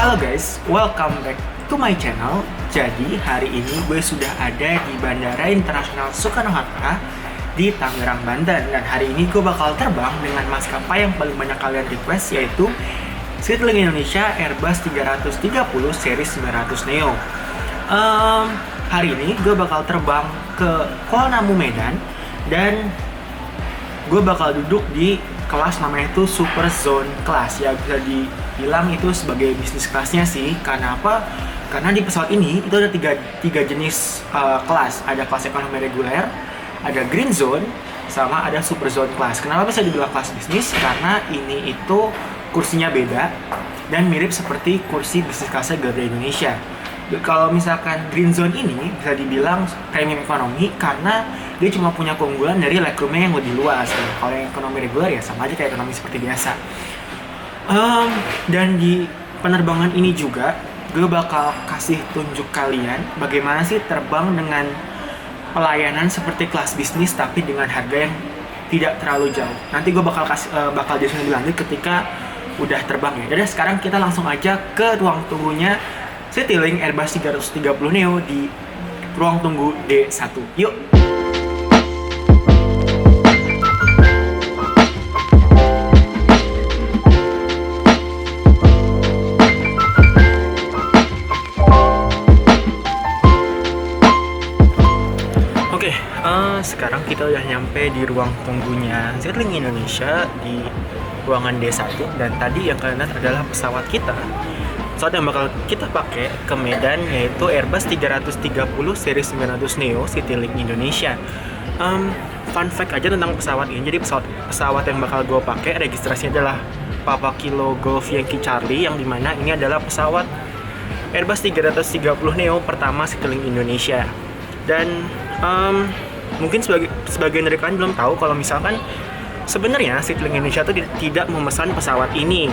Halo guys, welcome back to my channel. Jadi hari ini gue sudah ada di Bandara Internasional Soekarno-Hatta di Tangerang, Banten. Dan hari ini gue bakal terbang dengan maskapai yang paling banyak kalian request, yaitu Citylink Indonesia Airbus 330 seri 900 Neo. Hari ini gue bakal terbang ke Kuala Namu, Medan. Dan gue bakal duduk di kelas namanya itu Super Zone Class. Ya bisa dibilang itu sebagai bisnis kelasnya sih. Karena apa? Karena di pesawat ini itu ada tiga jenis kelas. Ada kelas ekonomi reguler, ada Green Zone, sama ada Super Zone Class. Kenapa bisa dibilang kelas bisnis? Karena ini itu kursinya beda dan mirip seperti kursi bisnis kelasnya Garuda Indonesia. Kalau misalkan Green Zone ini bisa dibilang premium ekonomi karena dia cuma punya keunggulan dari legroomnya yang lebih luas. Kalau yang ekonomi reguler ya sama aja kayak ekonomi seperti biasa. Dan di penerbangan ini juga gue bakal kasih tunjuk kalian bagaimana sih terbang dengan pelayanan seperti kelas bisnis tapi dengan harga yang tidak terlalu jauh. Nanti gue bakal jelasin lebih lanjut ketika udah terbang ya. Jadi sekarang kita langsung aja ke ruang tunggunya Citylink Airbus 330 Neo di ruang tunggu D1. Yuk! Oke, sekarang kita udah nyampe di ruang tunggunya Citylink Indonesia di ruangan D1. Dan tadi yang kalian lihat adalah pesawat kita. Pesawat yang bakal kita pakai ke Medan yaitu Airbus 330 seri 900 Neo Citylink Indonesia. Fun fact aja tentang pesawat ini. Jadi pesawat yang bakal gue pakai registrasinya adalah Papa Kilo Golf Yankee Charlie, yang dimana ini adalah pesawat Airbus 330 Neo pertama Citylink Indonesia. Dan mungkin sebagian dari kalian belum tahu kalau misalkan sebenarnya Citylink Indonesia itu tidak memesan pesawat ini,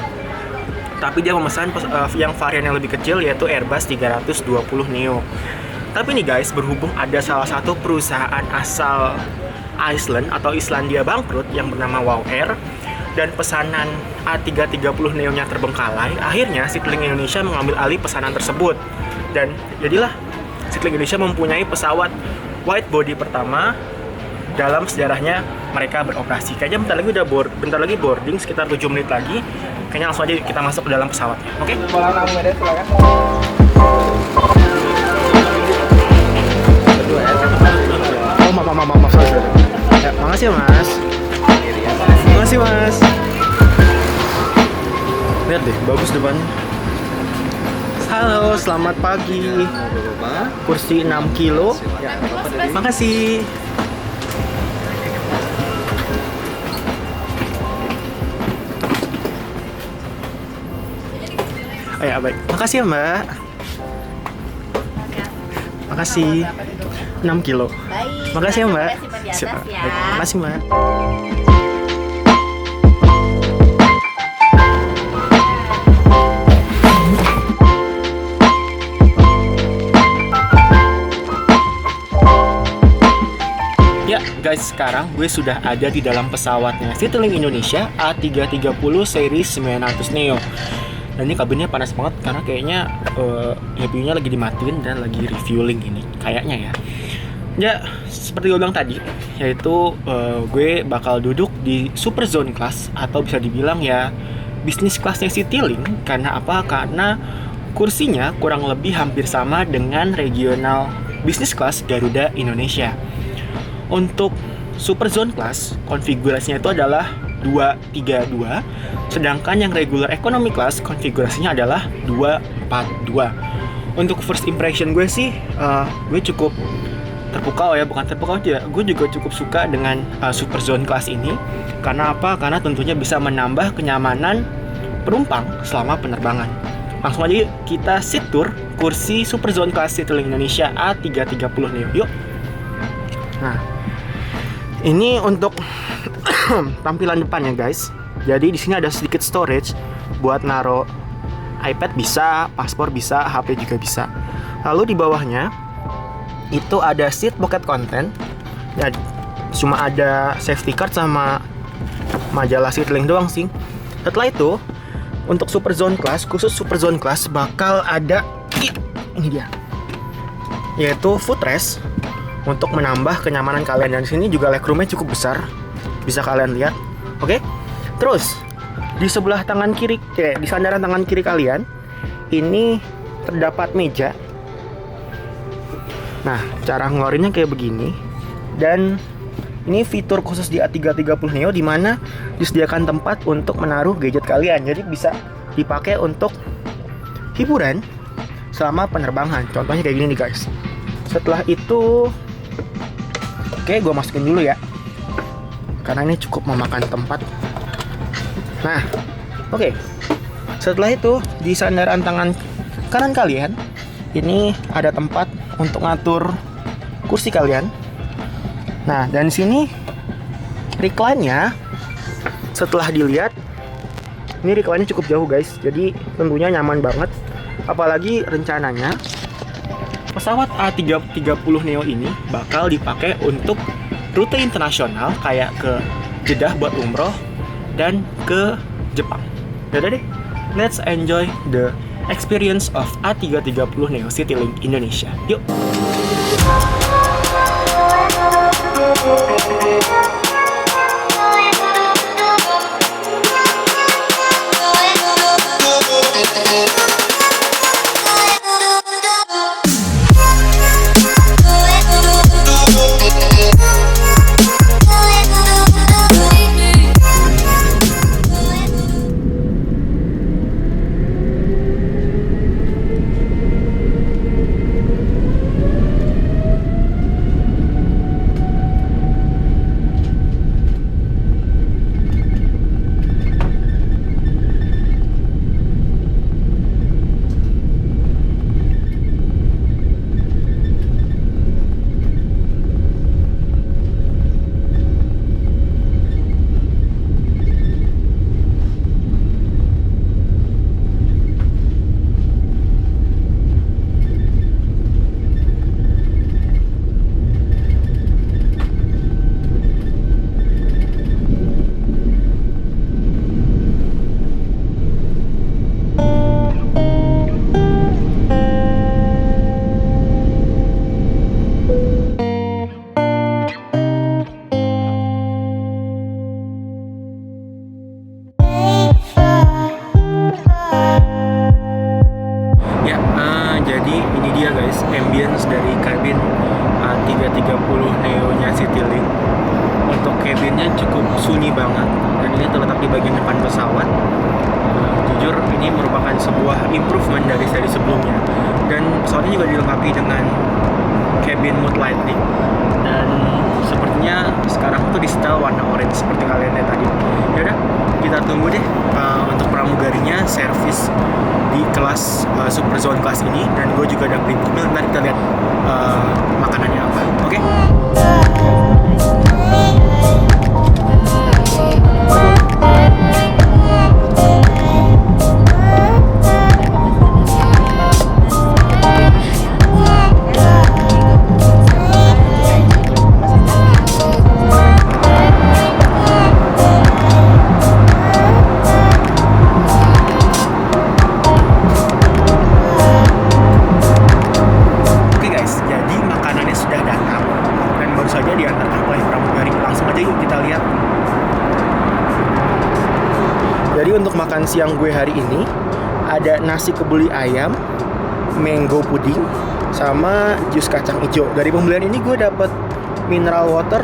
tapi dia memesan yang varian yang lebih kecil yaitu Airbus 320 Neo. Tapi nih guys, berhubung ada salah satu perusahaan asal Iceland atau Islandia bangkrut yang bernama WOW Air, dan pesanan A330 Neo-nya terbengkalai, akhirnya Citylink Indonesia mengambil alih pesanan tersebut. Dan jadilah Citylink Indonesia mempunyai pesawat wide body pertama dalam sejarahnya mereka beroperasi. Kayaknya bentar lagi boarding, sekitar 7 menit lagi. Kayaknya langsung aja kita masuk ke dalam pesawatnya. Oke? Kuala Namu, Medan, silakan. Oh, maaf, sorry. Ya, makasih ya, Mas. Makasih, Mas. Lihat deh, bagus depannya. Halo, selamat pagi. Kursi 6 kilo. Ya, Makasih. Oh ya, baik. Makasih ya, Mbak. Makasih. 6 kilo. Baik. Makasih ya, Mbak. Siap. Baik, makasih, Mbak. Ya, guys, sekarang gue sudah ada di dalam pesawatnya Citylink Indonesia A330 seri 900 Neo. Dan ini kabinnya panas banget karena kayaknya CPU-nya lagi dimatiin dan lagi refueling ini kayaknya ya. Ya, seperti gue bilang tadi, yaitu gue bakal duduk di Super Zone Class atau bisa dibilang ya bisnis kelasnya Citylink. Karena apa? Karena kursinya kurang lebih hampir sama dengan regional bisnis kelas Garuda Indonesia. Untuk Super Zone Class konfigurasinya itu adalah 232, sedangkan yang regular economy class konfigurasinya adalah 242. Untuk first impression gue sih, gue cukup terpukau ya, bukan terpukau aja, gue juga cukup suka dengan Super Zone Class ini. Karena apa? Karena tentunya bisa menambah kenyamanan penumpang selama penerbangan. Langsung aja kita seat tour kursi Super Zone Class Citylink Indonesia A330 Neo. Yuk. Nah, ini untuk tampilan depannya guys. Jadi di sini ada sedikit storage buat naruh iPad bisa, paspor bisa, HP juga bisa. Lalu di bawahnya itu ada seat pocket content. Ya, cuma ada safety card sama majalah Citylink doang sih. Setelah itu untuk Super Zone Class, khusus Super Zone Class bakal ada ini dia, yaitu footrest untuk menambah kenyamanan kalian. Dan sini juga legroomnya cukup besar, bisa kalian lihat. Oke, terus di sebelah tangan kiri, di sandaran tangan kiri kalian ini terdapat meja. Nah, cara ngeluarinnya kayak begini. Dan ini fitur khusus di A330 Neo, di mana disediakan tempat untuk menaruh gadget kalian. Jadi bisa dipakai untuk hiburan selama penerbangan. Contohnya kayak gini nih guys. Setelah itu, oke, gue masukin dulu ya, karena ini cukup memakan tempat. Nah, oke. Setelah itu di sandaran tangan kanan kalian ini ada tempat untuk ngatur kursi kalian. Nah, dan sini recline-nya setelah dilihat, ini recline-nya cukup jauh guys. Jadi tentunya nyaman banget. Apalagi rencananya pesawat A330 Neo ini bakal dipakai untuk rute internasional kayak ke Jeddah buat umroh dan ke Jepang. Yaudah deh, let's enjoy the experience of A330 Neo Citylink Indonesia. Yuk! Jadi ini dia guys, ambience dari kabin A330 Neo-nya Citylink. Untuk kabinnya cukup sunyi banget, dan ini terletak di bagian depan pesawat. Jujur ini merupakan sebuah improvement dari seri sebelumnya. Dan pesawatnya juga dilengkapi dengan cabin mood lighting. Dan sepertinya sekarang tuh di setel warna orange seperti kalian lihat tadi. Yaudah, kita tunggu deh untuk pramugarinya servis di kelas Super Zone Class ini. Dan gue juga udah beli mobil, nanti kita lihat makanannya apa. Oke? Jadi untuk makan siang gue hari ini ada nasi kebuli ayam, mango pudding, sama jus kacang hijau. Dari pembelian ini gue dapet mineral water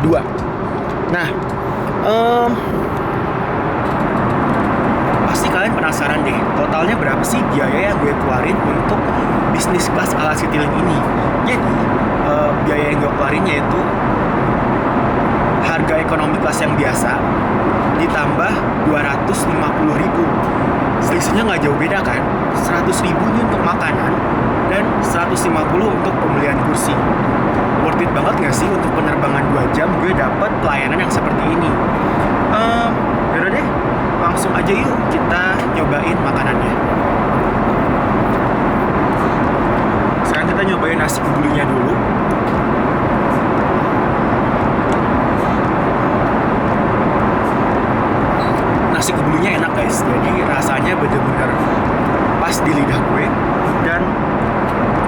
2. Nah, pasti kalian penasaran deh, totalnya berapa sih biaya yang gue keluarin untuk bisnis kelas ala Citylink ini. Jadi biaya yang gue keluarin yaitu harga ekonomi kelas yang biasa ditambah 250.000. Selisihnya nggak jauh beda kan, 100.000 ini untuk makanan dan 150 untuk pembelian kursi. Worth it banget nggak sih untuk penerbangan 2 jam gue dapat pelayanan yang seperti ini? Yaudah deh, langsung aja yuk kita nyobain makanannya. Sekarang kita nyobain nasi kebulinya dulu. Nasi kebulinya enak guys, jadi di lidah gue. Dan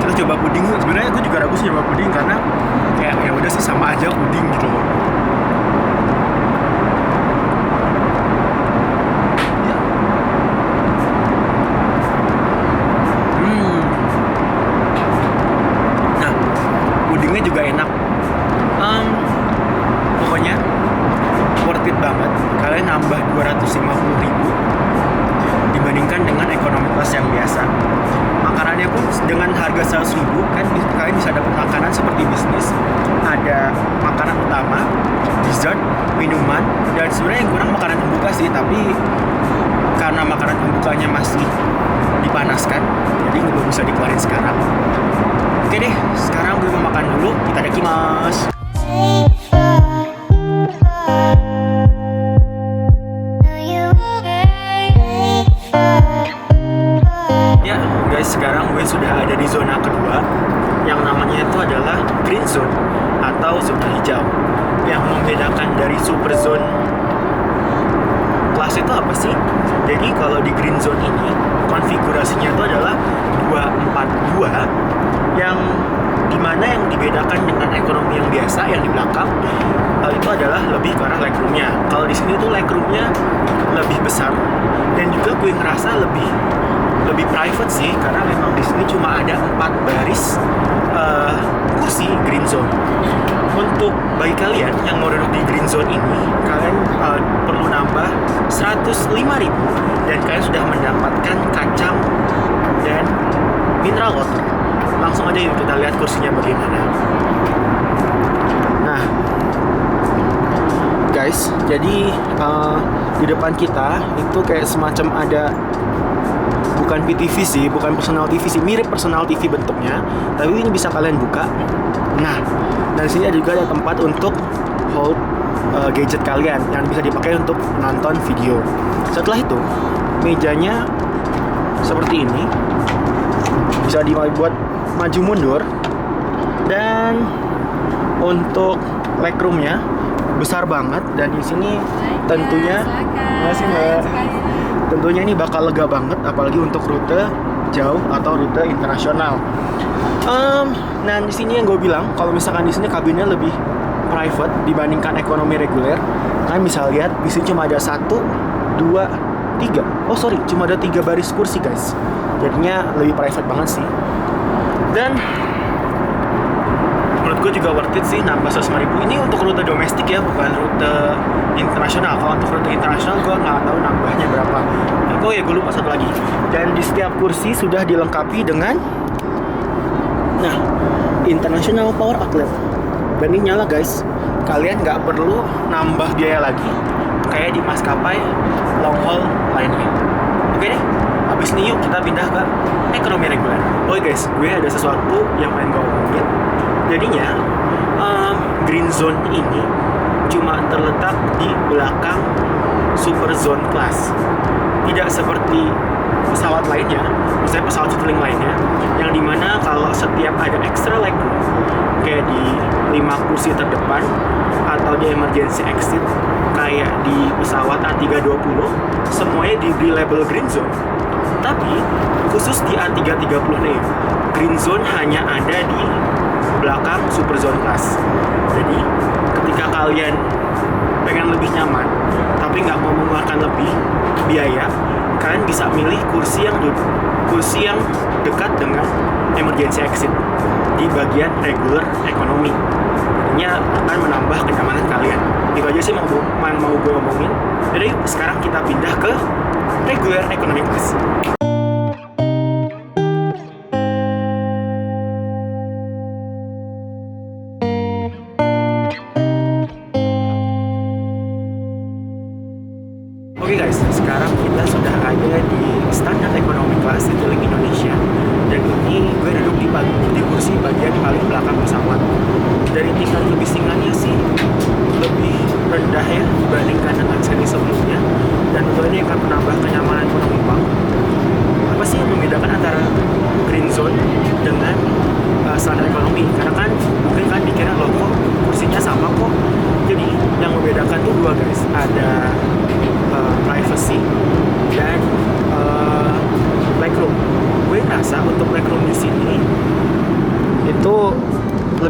kita coba puding. Sebenarnya gue juga ragu sih coba puding karena kayak ya udah sih sama aja puding gitu loh. Nah, pudingnya juga enak. Pokoknya worth it banget. Kalian nambah 250.000 dibandingkan dengan ekonomi kelas yang biasa. Makanannya pun dengan harga 100.000 kan kalian bisa dapat makanan seperti bisnis. Ada makanan utama, dessert, minuman, dan sebenarnya yang kurang makanan pembuka sih, tapi karena makanan pembukanya masih dipanaskan, jadi belum bisa dikeluarin sekarang. Oke deh, sekarang gue mau makan dulu. Itadakimasu. Ya guys, sekarang gue sudah ada di zona kedua yang namanya itu adalah green zone atau zona hijau. Yang membedakan dari super zone kelas itu apa sih? Jadi kalau di green zone ini konfigurasinya itu adalah 242 yang dimana yang dibedakan dengan ekonomi yang biasa yang di belakang itu adalah lebih ke arah legroomnya. Kalau di sini tuh legroomnya lebih besar dan juga gue ngerasa lebih private sih karena memang di sini cuma ada 4 baris kursi green zone. Untuk bagi kalian yang mau duduk di green zone ini, kalian perlu nambah 105.000 dan kalian sudah mendapatkan kacang dan mineral water. Langsung aja yuk kita lihat kursinya bagaimana. Nah, guys, jadi di depan kita itu kayak semacam ada, bukan PTV sih, bukan personal TV sih, mirip personal TV bentuknya, tapi ini bisa kalian buka. Nah, dan sini juga ada tempat untuk hold gadget kalian yang bisa dipakai untuk nonton video. Setelah itu, mejanya seperti ini, bisa dibuat maju mundur, dan untuk legroomnya besar banget, dan di sini tentunya, masih Mbak. Tentunya ini bakal lega banget, apalagi untuk rute jauh atau rute internasional. Nah di sini yang gue bilang, kalau misalkan di sini kabinnya lebih private dibandingkan ekonomi reguler, kalian bisa lihat di sini cuma ada 1, 2, 3. Oh sorry, cuma ada 3 baris kursi guys. Jadinya lebih private banget sih. Dan menurut gue juga worth it sih nambah 105.000. Ini untuk rute domestik ya, bukan rute internasional. Kalau untuk rute internasional gue nggak tahu nambahnya berapa. Oh ya, gue lupa satu lagi. Dan di setiap kursi sudah dilengkapi dengan International Power Outlet. Dan ini nyala guys. Kalian nggak perlu nambah biaya lagi kayak di maskapai long haul lainnya. Oke deh, habis ini yuk kita pindah ke ekonomi reguler. Oh guys, gue ada sesuatu yang pengen gue ngomongin. Jadinya green zone ini cuma terletak di belakang super zone class. Tidak seperti pesawat lainnya, misalnya pesawat Citylink lainnya, yang dimana kalau setiap ada extra legroom kayak di 5 kursi terdepan atau di emergency exit kayak di pesawat A320, semuanya diberi label green zone. Tapi khusus di A330 Neo, green zone hanya ada di belakang super zone class. Jadi ketika kalian pengen lebih nyaman tapi nggak mau mengeluarkan lebih biaya, kalian bisa milih kursi yang dekat dengan emergency exit di bagian regular ekonomi. Ini akan menambah kenyamanan kalian. Itu aja sih mau gue ngomongin. Jadi sekarang kita pindah ke regular economy class. Oke guys, sekarang kita sudah ada di standar ekonomi kelas Citylink Indonesia. Dan ini gue duduk di kursi bagian paling belakang pesawat. Dari tingkat kebisingannya sih lebih rendah ya dibandingkan dengan seri sebelumnya. Dan tentu ini akan menambah kenyamanan penumpang.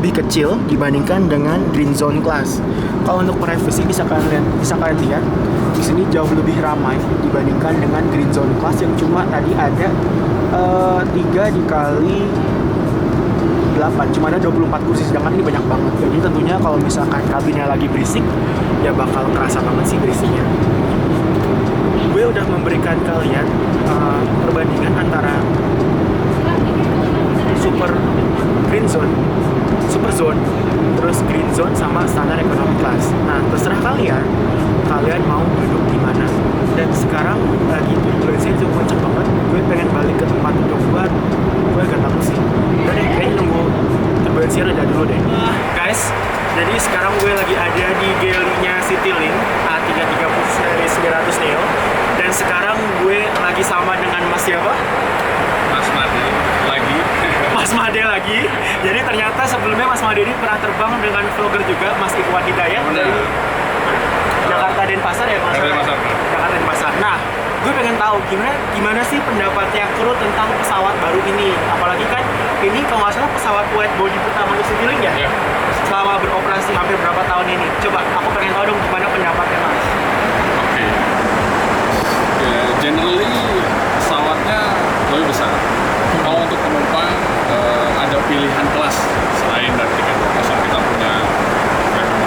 lebih kecil dibandingkan dengan Green Zone Class. Kalau untuk privacy bisa kalian lihat di sini jauh lebih ramai dibandingkan dengan Green Zone Class yang cuma tadi ada 3 dikali 8, cuma ada 24 kursi, sedangkan ini banyak banget. Jadi tentunya kalau misalkan kabinnya lagi berisik, ya bakal kerasa banget sih berisiknya. Gue udah memberikan kalian perbandingan antara Super Zone, terus Green Zone sama standar economy class. Nah, terserah kalian mau duduk di mana. Dan sekarang lagi turbulensinya cukup kenceng banget. Gue pengen balik ke tempat duduk gue agak takut sih. Udah deh, kayaknya nunggu turbulensi reda dulu deh. Guys, jadi sekarang gue lagi ada di galley-nya Citylink A330 seri 900 Neo. Dan sekarang gue lagi sama dengan Mas siapa? Mas Made lagi. Mas Made lagi. Jadi ternyata sebelumnya Mas Made ini pernah terbang dengan vlogger juga, Mas Ikhwan Hidayat dari Jakarta Denpasar ya, Mas? Jakarta Denpasar. Nah, gue pengen tahu gimana sih pendapatnya kru tentang pesawat baru ini. Apalagi kan ini kalau nggak salah pesawat wide body pertama di Citylink ya? Iya. Selama beroperasi hampir berapa tahun ini. Coba aku pengen tahu dong gimana pendapatnya Mas. Oke. Ya, generally pesawatnya lebih besar. Kalau untuk penumpang ada pilihan kelas selain dari tiket kosong, kita punya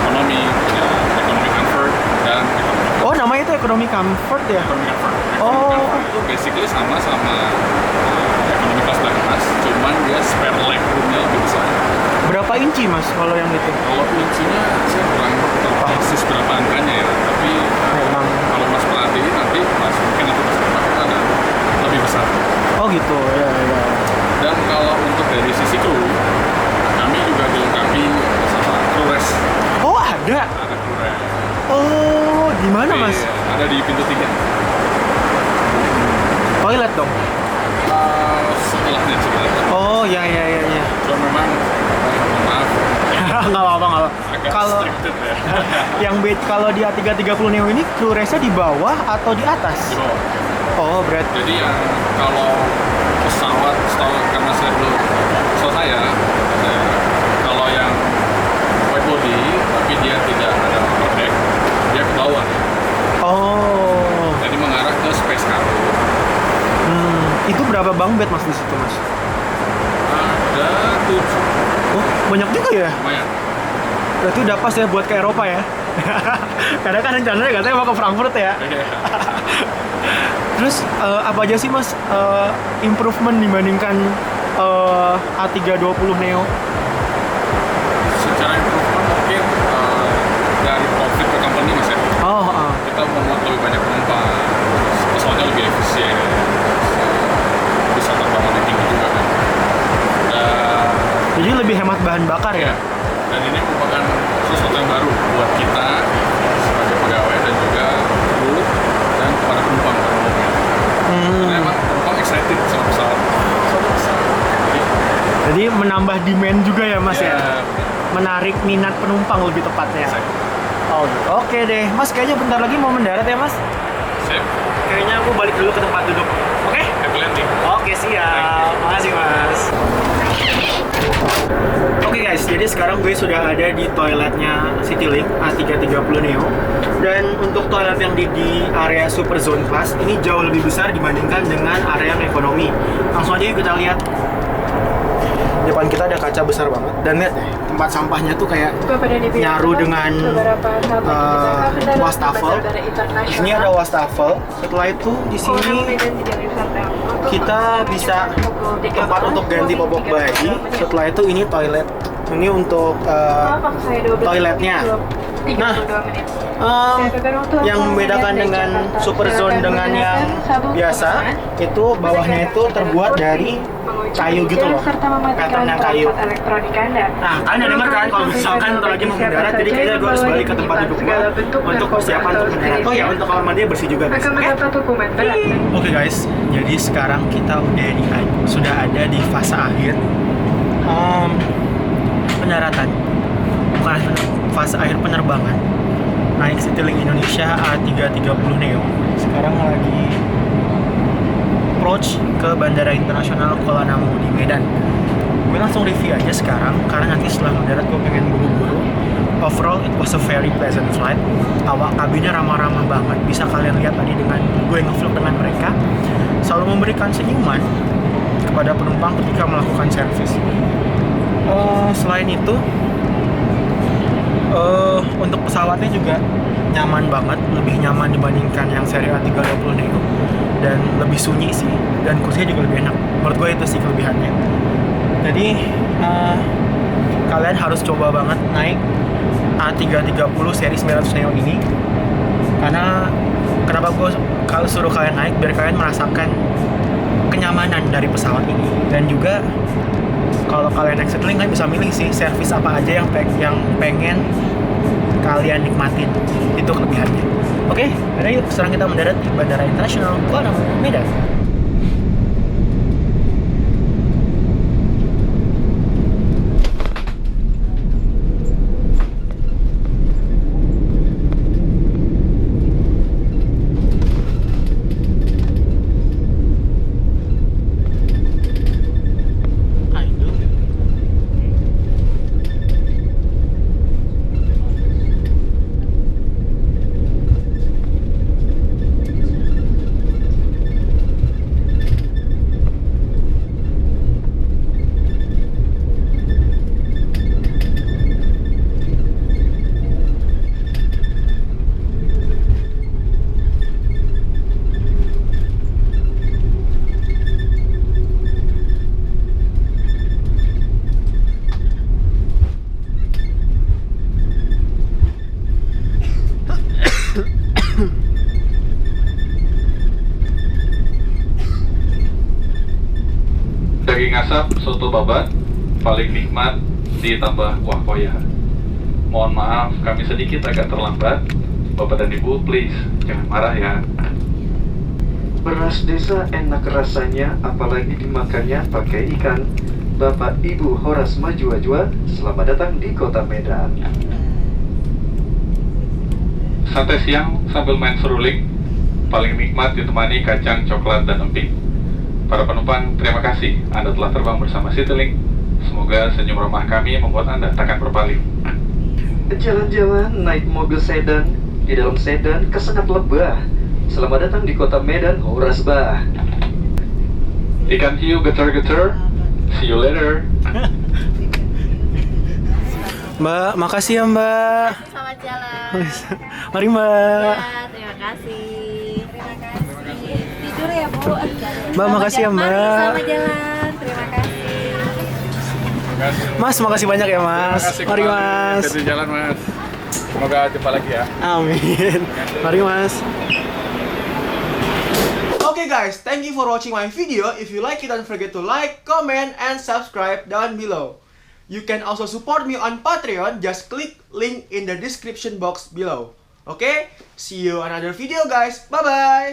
ekonomi, punya economy comfort dan economy. Oh, namanya itu economy comfort ya? Economy comfort. Oh. Comfort itu basically sama economy class dan kelas, cuman dia spare leg roomnya lebih besar. Berapa inci Mas kalau yang itu? Kalau incinya saya kurang tahu persis berapa angkanya ya, tapi Memang. kalau Mas perhatiin nanti mungkin nanti Mas perhatiin ada lebih besar. Oh gitu, ya. Dan kalau untuk dari sisi kru, kami juga dilengkapi sama crew rest. Oh ada? Ada crew rest. Oh, di mana Mas? Ada di pintu 3. Toilet dong? Setelahnya sebenarnya. Oh, ya. Cuma memang, maaf, Nggak apa-apa. agak Kalau restricted ya. kalau di A330 Neo ini crew rest-nya di bawah atau di atas? Di bawah. Oh, berarti. Jadi yang kalau pesawat, karena saya dulu, kalau yang wide body tapi dia tidak ada upper deck, dia ke bawah. Oh. Jadi mengarah ke space cargo. Itu berapa bunk bed Mas di situ Mas? Ada 7, Oh, banyak juga ya? lumayan. Berarti udah pas ya buat ke Eropa ya? Karena kan rencananya katanya mau ke Frankfurt ya? Terus apa aja sih Mas improvement dibandingkan A320 Neo? Secara improvement mungkin dari profit ke company Mas ya. Kita memuat lebih banyak penumpang, pesawatnya lebih efisien, bisa terbang lebih tinggi juga kan. Jadi lebih hemat bahan bakar ya? Dan ini merupakan sesuatu yang baru buat kita sebagai pegawai dan juga kru dan kepada penumpang pada umumnya. Karena emang penumpang excited sama pesawat. Jadi menambah demand juga ya Mas ya? Ya. Menarik minat penumpang lebih tepatnya. Oh, oke deh. Mas kayaknya bentar lagi mau mendarat ya Mas? Sip. Kayaknya aku balik dulu ke tempat duduk. Oke? Happy landing. Oke, siap. Makasih Mas. Oke guys, jadi sekarang gue sudah ada di toiletnya Citylink A330 Neo. Dan untuk toilet yang di area Super Zone Class ini jauh lebih besar dibandingkan dengan area yang ekonomi. Langsung aja yuk kita lihat. Depan kita ada kaca besar banget. Dan lihat deh, tempat sampahnya tuh kayak nyaru dengan wastafel. Di sini ada wastafel. Setelah itu di sini kita bisa tempat untuk ganti popok bayi. Setelah itu ini toilet. Ini untuk toiletnya. Nah, yang membedakan dengan Super Zone dengan yang biasa itu bawahnya itu terbuat dari kayu gitu loh, patternnya kayu. Nah, kalian udah denger kan kalau misalkan ntar lagi mau mendarat, jadi kayaknya gue harus balik ke tempat duduk gue untuk persiapan untuk mendarat. Oh ya, untuk kamar mandi bersih juga guys. Oke guys, jadi sekarang kita sudah ada di fase akhir pendaratan, bukan fase akhir penerbangan naik Citylink Indonesia A330 Neo. Sekarang lagi approach ke Bandara Internasional Kuala Namu di Medan. gue langsung review aja sekarang karena nanti setelah mendarat gue pengen buru-buru. Overall it was a very pleasant flight. Awak kabinnya ramah-ramah banget, bisa kalian lihat tadi dengan gue ngevlog dengan mereka, selalu memberikan senyuman kepada penumpang ketika melakukan servis. Selain itu untuk pesawatnya juga nyaman banget, lebih nyaman dibandingkan yang seri A320 Neo, dan lebih sunyi sih, dan kursinya juga lebih enak. Menurut gue itu sih kelebihannya. Jadi kalian harus coba banget naik A330 seri 900 Neo ini, karena kenapa gue kalau suruh kalian naik, biar kalian merasakan kenyamanan dari pesawat ini. Dan juga kalau kalian naik Citylink, kalian bisa milih sih servis apa aja yang pengen kalian nikmatin. Itu kelebihannya. Oke, udah yuk sekarang kita mendarat di Bandara Internasional Kuala Medan. Daging asap soto babat paling nikmat ditambah kuah koya. Mohon maaf kami sedikit agak terlambat. Bapak dan Ibu please jangan marah ya. Beras desa enak rasanya, apalagi dimakannya pakai ikan. Bapak Ibu Horas Majua-Jua, selamat datang di Kota Medan. Santai siang sambil main seruling paling nikmat ditemani kacang, coklat, dan emping. Para penumpang, terima kasih Anda telah terbang bersama Citylink. Semoga senyum ramah kami membuat Anda takkan berpaling. Jalan-jalan naik mobil sedan, di dalam sedan kesengat lebah. Selamat datang di Kota Medan, Horas Bah. Ikan hiu getar-getar. See you later. Mbak, makasih ya Mbak. Selamat jalan. Mari Mbak. Ya, terima kasih. Tidur ya, Bu. Mbak, makasih ya Mbak. Mari, selamat jalan. Terima kasih. Mas, makasih banyak ya Mas. Mari Mas. Hati-hati jalan Mas. Semoga jumpa lagi ya. Amin. Mari Mas. Okay guys, thank you for watching my video. If you like it, don't forget to like, comment, and subscribe down below. You can also support me on Patreon. Just click link in the description box below. Okay? See you on another video guys. Bye bye.